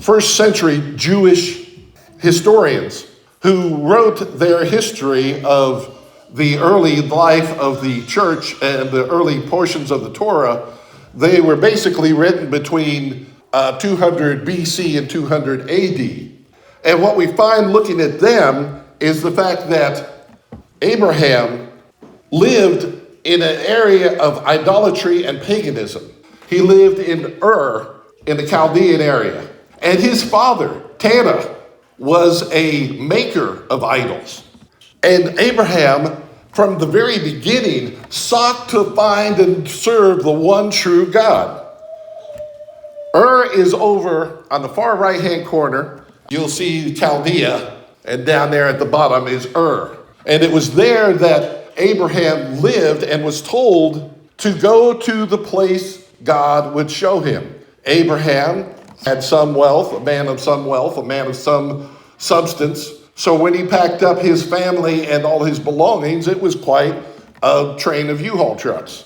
first century Jewish historians who wrote their history of the early life of the church and the early portions of the Torah. They were basically written between 200 BC and 200 AD. And what we find looking at them is the fact that Abraham lived in an area of idolatry and paganism. He lived in Ur, in the Chaldean area. And his father, Terah, was a maker of idols. And Abraham, from the very beginning, sought to find and serve the one true God. Ur is over on the far right-hand corner. You'll see Chaldea, and down there at the bottom is Ur. And it was there that Abraham lived and was told to go to the place God would show him. Abraham had some wealth, a man of some substance. So when he packed up his family and all his belongings, it was quite a train of U-Haul trucks.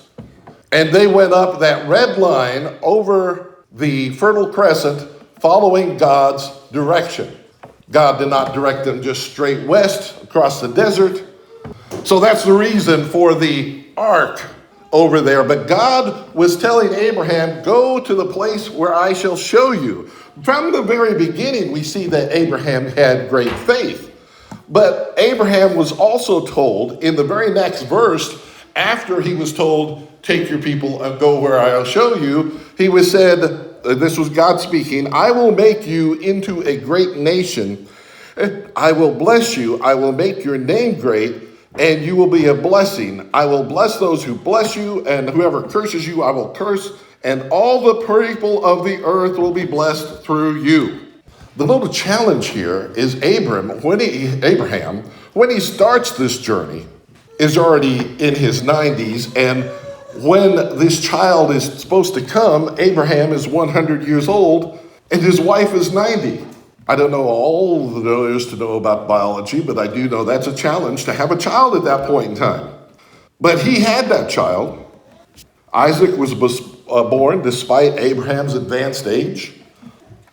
And they went up that red line over the Fertile Crescent, following God's direction. God did not direct them just straight west across the desert. So that's the reason for the ark over there. But God was telling Abraham, go to the place where I shall show you. From the very beginning, we see that Abraham had great faith. But Abraham was also told in the very next verse, after he was told, take your people and go where I'll show you, he was said, this was God speaking, I will make you into a great nation. I will bless you. I will make your name great, and you will be a blessing. I will bless those who bless you, and whoever curses you, I will curse, and all the people of the earth will be blessed through you. The little challenge here is Abraham, when he starts this journey, is already in his 90s, and when this child is supposed to come, Abraham is 100 years old, and his wife is 90. I don't know all there is to know about biology, but I do know that's a challenge to have a child at that point in time. But he had that child. Isaac was born despite Abraham's advanced age.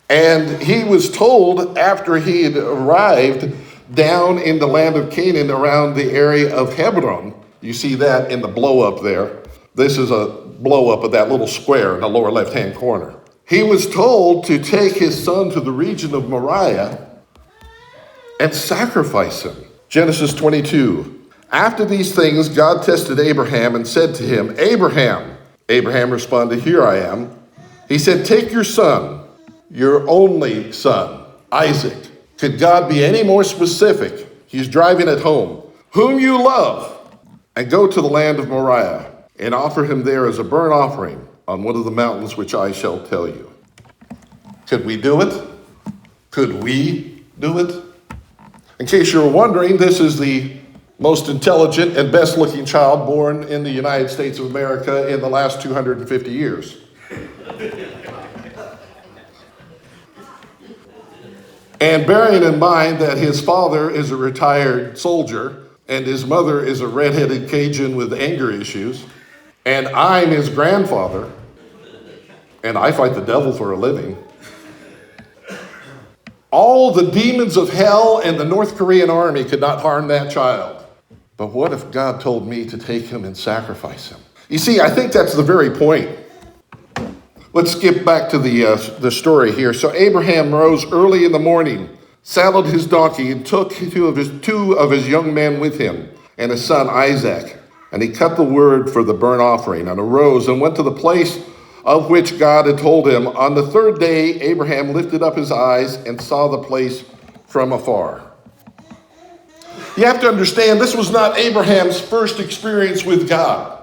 And he was told after he had arrived down in the land of Canaan around the area of Hebron. You see that in the blow up there. This is a blow up of that little square in the lower left-hand corner. He was told to take his son to the region of Moriah and sacrifice him. Genesis 22. After these things, God tested Abraham and said to him, Abraham. Abraham responded, here I am. He said, take your son, your only son, Isaac. Could God be any more specific? He's driving it home. Whom you love, and go to the land of Moriah and offer him there as a burnt offering on one of the mountains which I shall tell you. Could we do it? Could we do it? In case you're wondering, this is the most intelligent and best looking child born in the United States of America in the last 250 years. And bearing in mind that his father is a retired soldier and his mother is a redheaded Cajun with anger issues, and I'm his grandfather, and I fight the devil for a living, all the demons of hell and the North Korean army could not harm that child. But what if God told me to take him and sacrifice him? You see, I think that's the very point. Let's skip back to the story here. So Abraham rose early in the morning, saddled his donkey, and took two of his young men with him, and his son Isaac. And he cut the wood for the burnt offering, and arose and went to the place of which God had told him. On the third day, Abraham lifted up his eyes and saw the place from afar. You have to understand, this was not Abraham's first experience with God.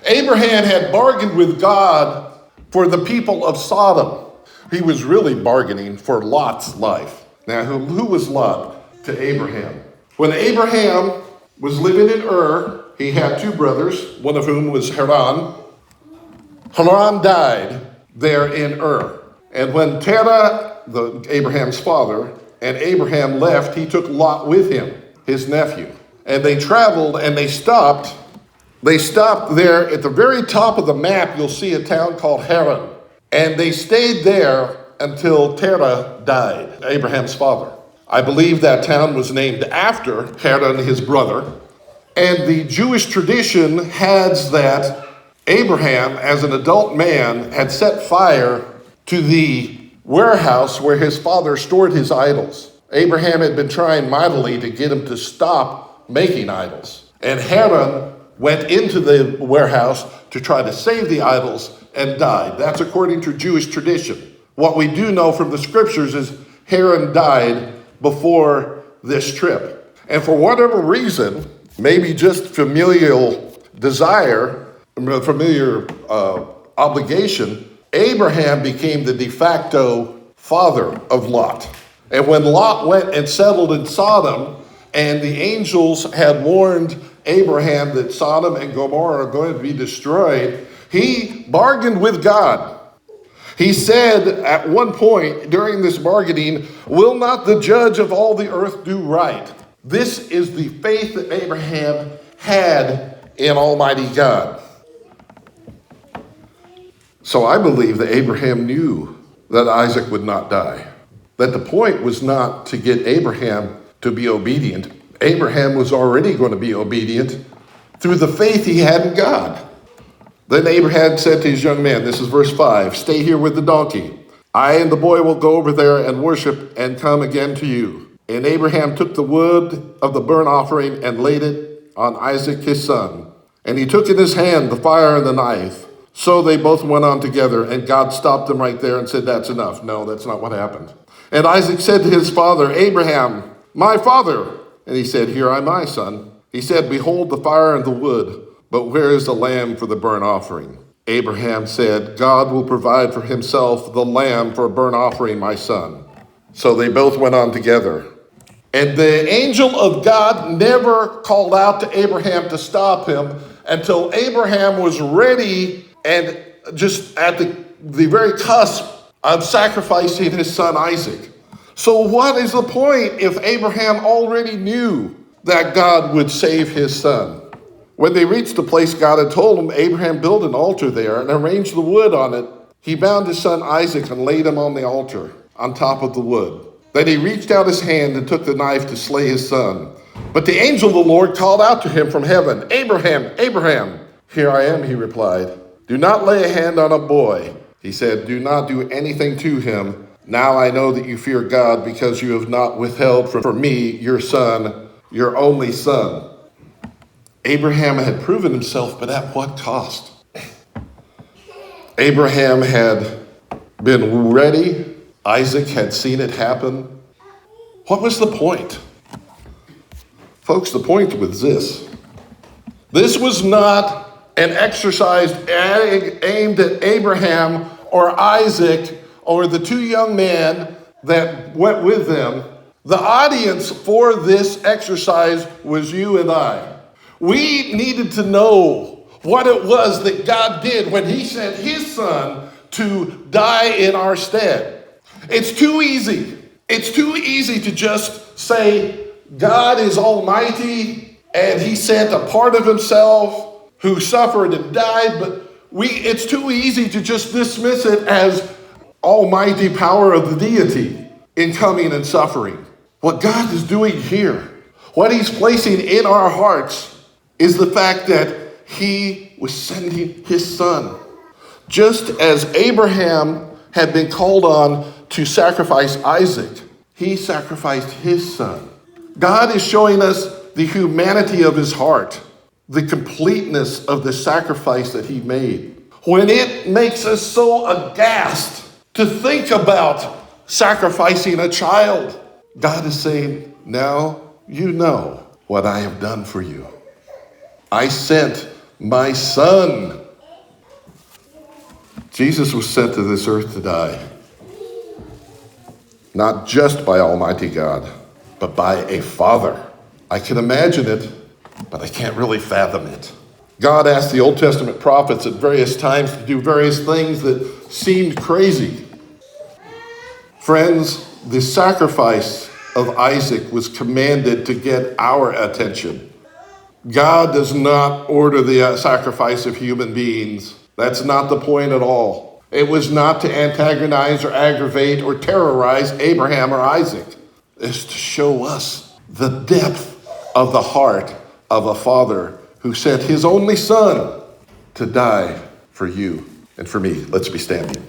Abraham had bargained with God for the people of Sodom. He was really bargaining for Lot's life. Now, who was Lot to Abraham? When Abraham was living in Ur, he had two brothers, one of whom was Haran. Haran died there in Ur. And when Terah, Abraham's father, and Abraham left, he took Lot with him, his nephew. And they traveled and they stopped. They stopped there at the very top of the map. You'll see a town called Haran. And they stayed there until Terah died, Abraham's father. I believe that town was named after Haran, his brother. And the Jewish tradition has that Abraham, as an adult man, had set fire to the warehouse where his father stored his idols. Abraham had been trying mightily to get him to stop making idols. And Haran went into the warehouse to try to save the idols and died. That's according to Jewish tradition. What we do know from the scriptures is Haran died before this trip. And for whatever reason, maybe just familial desire, familiar obligation, Abraham became the de facto father of Lot. And when Lot went and settled in Sodom, and the angels had warned Abraham that Sodom and Gomorrah are going to be destroyed, he bargained with God. He said at one point during this bargaining, "Will not the judge of all the earth do right?" This is the faith that Abraham had in Almighty God. So I believe that Abraham knew that Isaac would not die. That the point was not to get Abraham to be obedient. Abraham was already going to be obedient through the faith he had in God. Then Abraham said to his young man, this is verse 5, "Stay here with the donkey. I and the boy will go over there and worship and come again to you." And Abraham took the wood of the burnt offering and laid it on Isaac his son. And he took in his hand the fire and the knife. So they both went on together, and God stopped them right there and said, "That's enough." No, that's not what happened. And Isaac said to his father, "Abraham, my father." And he said, "Here am I, son." He said, "Behold the fire and the wood, but where is the lamb for the burnt offering?" Abraham said, "God will provide for himself the lamb for a burnt offering, my son." So they both went on together. And the angel of God never called out to Abraham to stop him until Abraham was ready and just at the very cusp of sacrificing his son Isaac. So what is the point if Abraham already knew that God would save his son? When they reached the place God had told him, Abraham built an altar there and arranged the wood on it. He bound his son Isaac and laid him on the altar on top of the wood. Then he reached out his hand and took the knife to slay his son. But the angel of the Lord called out to him from heaven, "Abraham, Abraham." "Here I am," he replied. "Do not lay a hand on a boy." He said, "Do not do anything to him. Now I know that you fear God because you have not withheld from me your son, your only son." Abraham had proven himself, but at what cost? Abraham had been ready. Isaac had seen it happen. What was the point? Folks, the point was this. This was not an exercise aimed at Abraham or Isaac or the two young men that went with them. The audience for this exercise was you and I. We needed to know what it was that God did when he sent his son to die in our stead. It's too easy. It's too easy to just say God is almighty and he sent a part of himself who suffered and died, but it's too easy to just dismiss it as almighty power of the deity in coming and suffering. What God is doing here, what he's placing in our hearts, is the fact that he was sending his son. Just as Abraham had been called on to sacrifice Isaac, he sacrificed his son. God is showing us the humanity of his heart, the completeness of the sacrifice that he made. When it makes us so aghast to think about sacrificing a child, God is saying, now you know what I have done for you. I sent my son. Jesus was sent to this earth to die, not just by Almighty God, but by a Father. I can imagine it, but I can't really fathom it. God asked the Old Testament prophets at various times to do various things that seemed crazy. Friends, the sacrifice of Isaac was commanded to get our attention. God does not order the sacrifice of human beings. That's not the point at all. It was not to antagonize or aggravate or terrorize Abraham or Isaac. It's to show us the depth of the heart of a father who sent his only son to die for you and for me. Let's be standing.